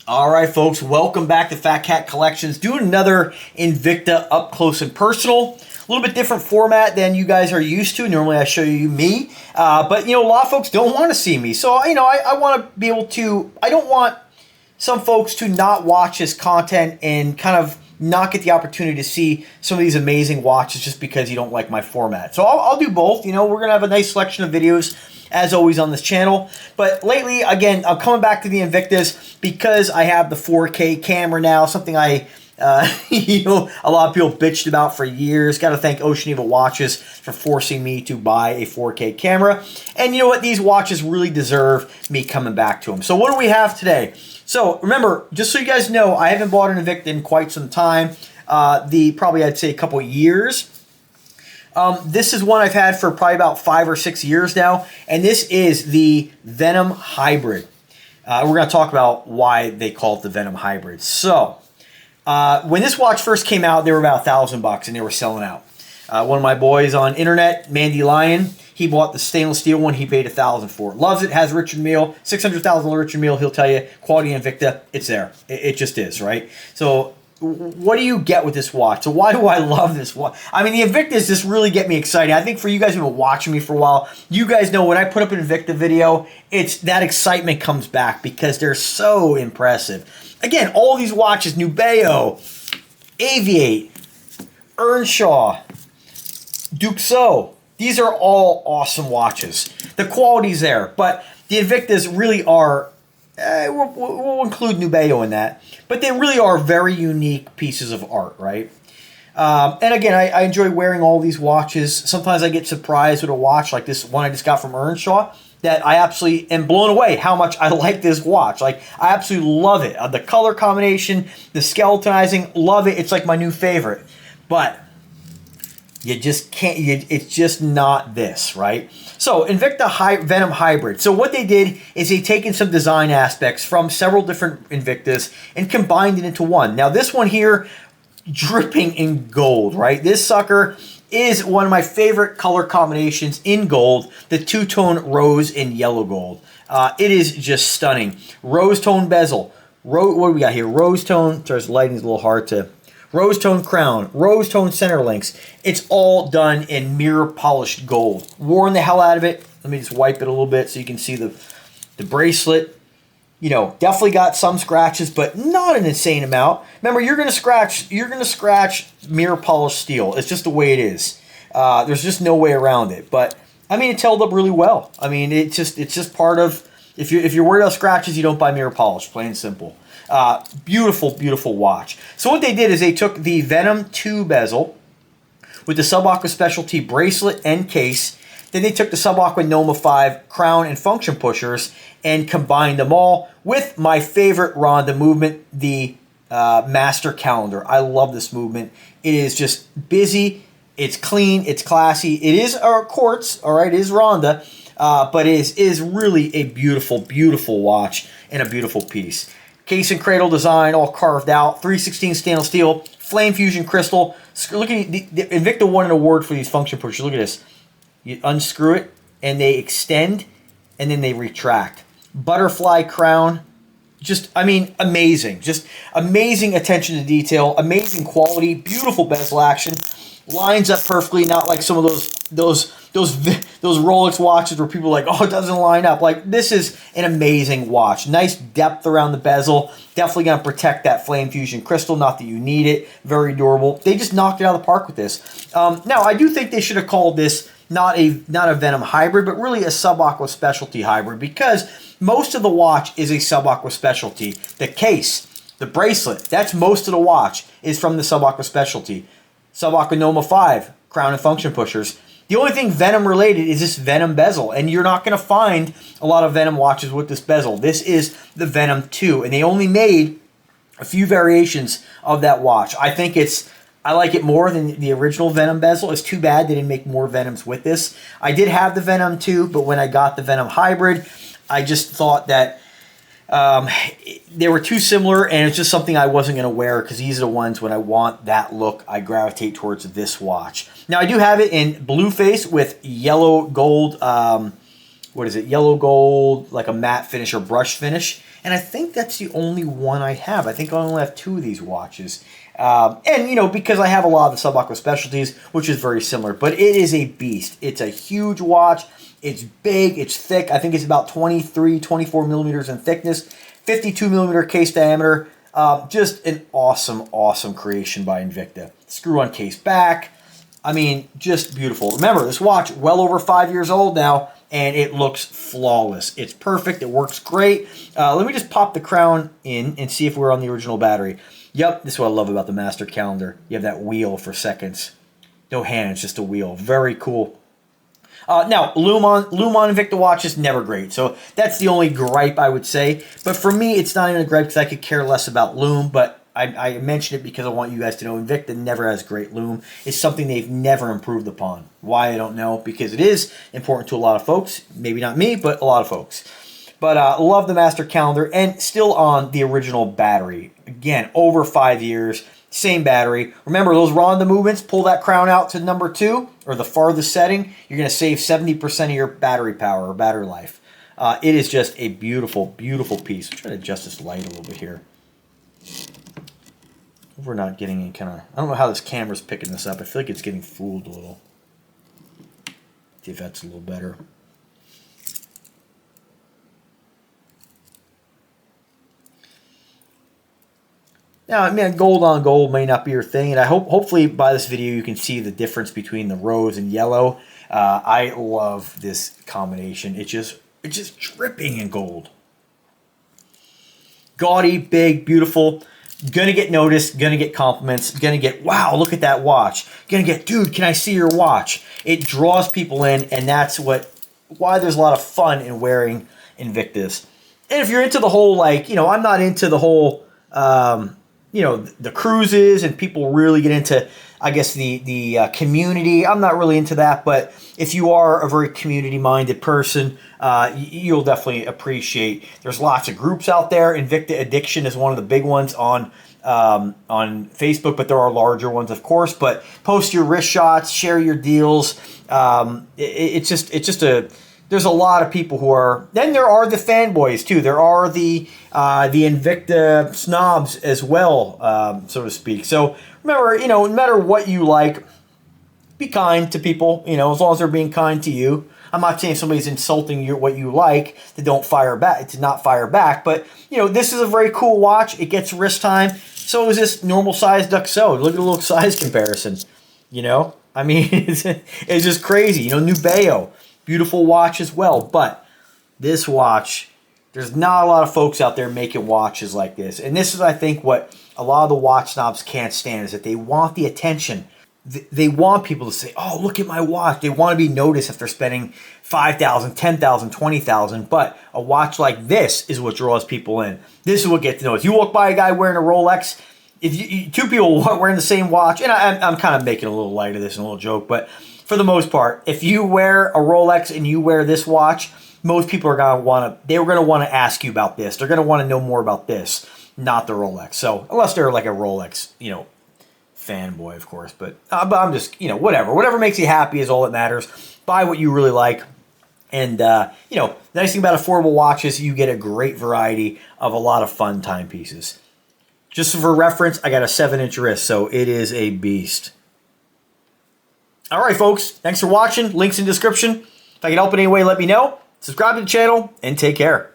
All right, folks, welcome back to Phatkat Collections. Doing another Invicta up close and personal. A little bit different format than you guys are used to. Normally I show you me, but a lot of folks don't want to see me. So, I want to be able to, I don't want some folks to not watch this content and kind of not get the opportunity to see some of these amazing watches just because you don't like my format. So I'll do both. We're going to have a nice selection of videos as always on this channel. But lately, again, I'm coming back to the Invictas because I have the 4K camera now, something a lot of people bitched about for years. Got to thank Ocean Evil Watches for forcing me to buy a 4K camera. And you know what? These watches really deserve me coming back to them. So what do we have today? So remember, just so you guys know, I haven't bought an Invicta in quite some time. Probably I'd say a couple of years. This is one I've had for probably about 5 or 6 years now, and this is the Venom Hybrid. We're going to talk about why they call it the Venom Hybrid. So, when this watch first came out, they were about $1,000 and they were selling out. One of my boys on internet, Mandy Lyon, he bought the stainless steel one. He paid $1,000 for it. Loves it. Has Richard Mille, $600,000 Richard Mille. He'll tell you quality Invicta. It's there. It just is, right? So what do you get with this watch? So why do I love this watch? I mean, the Invictas just really get me excited. I think for you guys who've been watching me for a while, you guys know when I put up an Invicta video, it's that excitement comes back because they're so impressive. Again, all these watches, Nubeo, Aviate, Earnshaw, Duxo, these are all awesome watches. The quality's there, but the Invictas really are, we'll include Nubeo in that, but they really are very unique pieces of art, right? And again, I enjoy wearing all these watches. Sometimes I get surprised with a watch like this one I just got from Earnshaw that I absolutely am blown away how much I like this watch. Like, I absolutely love it. The color combination, the skeletonizing, love it. It's like my new favorite. But you just can't, it's just not this, right? So, Invicta Venom Hybrid. So what they did is they taken some design aspects from several different Invictas and combined it into one. Now this one here, dripping in gold, right? This sucker is one of my favorite color combinations in gold, the two-tone rose and yellow gold. It is just stunning. Rose tone bezel. What do we got here? Rose tone, sorry, this lighting's a little hard to... Rose tone crown, rose tone center links. It's all done in mirror polished gold. Worn the hell out of it. Let me just wipe it a little bit so you can see the bracelet. Definitely got some scratches, but not an insane amount. Remember, you're gonna scratch mirror polished steel. It's just the way it is. There's just no way around it. But I mean, it's held up really well. I mean, it's just part of, if you're worried about scratches, you don't buy mirror polish, plain and simple. Beautiful, beautiful watch. So what they did is they took the Venom 2 bezel with the Sub-Aqua Specialty bracelet and case. Then they took the Sub-Aqua Noma 5 crown and function pushers and combined them all with my favorite Ronda movement, the Master Calendar. I love this movement. It is just busy. It's clean. It's classy. It is quartz. All right, it is Ronda, but it is really a beautiful, beautiful watch and a beautiful piece. Case and cradle design, all carved out. 316 stainless steel, flame fusion crystal. Look at the Invicta won an award for these function pushers. Look at this. You unscrew it, and they extend, and then they retract. Butterfly crown. Just, I mean, amazing. Just amazing attention to detail. Amazing quality. Beautiful bezel action. Lines up perfectly, not like some of those Rolex watches where people are like, oh, it doesn't line up. Like, this is an amazing watch. Nice depth around the bezel. Definitely going to protect that flame fusion crystal. Not that you need it. Very durable. They just knocked it out of the park with this. Now, I do think they should have called this not a Venom Hybrid, but really a Sub-Aqua Specialty Hybrid, because most of the watch is a Sub-Aqua Specialty. The case, the bracelet, that's most of the watch is from the Sub-Aqua Specialty. Sub-Aqua Noma 5, crown and function pushers. The only thing Venom related is this Venom bezel, and you're not going to find a lot of Venom watches with this bezel. This is the Venom 2, and they only made a few variations of that watch. I like it more than the original Venom bezel. It's too bad they didn't make more Venoms with this. I did have the Venom 2, but when I got the Venom Hybrid, I just thought that they were too similar, and it's just something I wasn't going to wear because these are the ones when I want that look, I gravitate towards this watch. Now, I do have it in blue face with yellow gold, yellow gold, like a matte finish or brush finish. And I think that's the only one I have. I think I only have 2 of these watches. And, you know, because I have a lot of the Sub-Aqua specialties, which is very similar. But it is a beast. It's a huge watch. It's big. It's thick. I think it's about 23, 24 millimeters in thickness. 52 millimeter case diameter. Just an awesome, awesome creation by Invicta. Screw-on case back. I mean, just beautiful. Remember, this watch, well over 5 years old now, and it looks flawless. It's perfect. It works great. Let me just pop the crown in and see if we're on the original battery. Yep, this is what I love about the Master Calendar. You have that wheel for seconds. No hands, just a wheel. Very cool. Now, lume on Invicta watch is never great, so that's the only gripe I would say. But for me, it's not even a gripe because I could care less about lume, but I mention it because I want you guys to know Invicta never has great lume. It's something they've never improved upon. Why, I don't know, because it is important to a lot of folks. Maybe not me, but a lot of folks. But love the Master Calendar, and still on the original battery. Again, over 5 years, same battery. Remember, those Ronda movements, pull that crown out to number 2, or the farthest setting, you're going to save 70% of your battery power, or battery life. It is just a beautiful, beautiful piece. I'm trying to adjust this light a little bit here. We're not getting any kind of... I don't know how this camera's picking this up. I feel like it's getting fooled a little. See if that's a little better. Now, I mean, gold on gold may not be your thing, and I hopefully by this video you can see the difference between the rose and yellow. I love this combination. It's just dripping in gold. Gaudy, big, beautiful. Gonna get noticed, gonna get compliments, gonna get, wow, look at that watch. Gonna get, dude, can I see your watch? It draws people in, and that's why there's a lot of fun in wearing Invictus. And if you're into the whole, like, you know, I'm not into the whole, you know, the cruises, and people really get into, I guess, the community. I'm not really into that, but if you are a very community-minded person, you'll definitely appreciate. There's lots of groups out there. Invicta Addiction is one of the big ones on Facebook, but there are larger ones, of course. But post your wrist shots, share your deals. It's just a... There's a lot of people who are... Then there are the fanboys, too. There are the Invicta snobs as well, so to speak. So remember, you know, no matter what you like, be kind to people, you know, as long as they're being kind to you. I'm not saying somebody's insulting you, what you like, to not fire back. But, you know, this is a very cool watch. It gets wrist time. So is this normal size Duxo. Look at the little size comparison, you know. I mean, it's just crazy. You know, Nubeo. Beautiful watch as well, but this watch, there's not a lot of folks out there making watches like this. And this is, I think, what a lot of the watch snobs can't stand, is that they want the attention. They want people to say, oh, look at my watch. They want to be noticed if they're spending $5,000, $10,000, $20,000. But a watch like this is what draws people in. This is what gets to know. If you walk by a guy wearing a Rolex, if two people wearing the same watch, and I'm kind of making a little light of this and a little joke, but for the most part, if you wear a Rolex and you wear this watch, most people are going to want to ask you about this. They're going to want to know more about this, not the Rolex. So unless they're like a Rolex, you know, fanboy, of course. But I'm just, you know, whatever makes you happy is all that matters. Buy what you really like. And, you know, the nice thing about affordable watches, you get a great variety of a lot of fun timepieces. Just for reference, I got a 7-inch wrist, so it is a beast. All right, folks. Thanks for watching. Links in the description. If I can help in any way, let me know. Subscribe to the channel, and take care.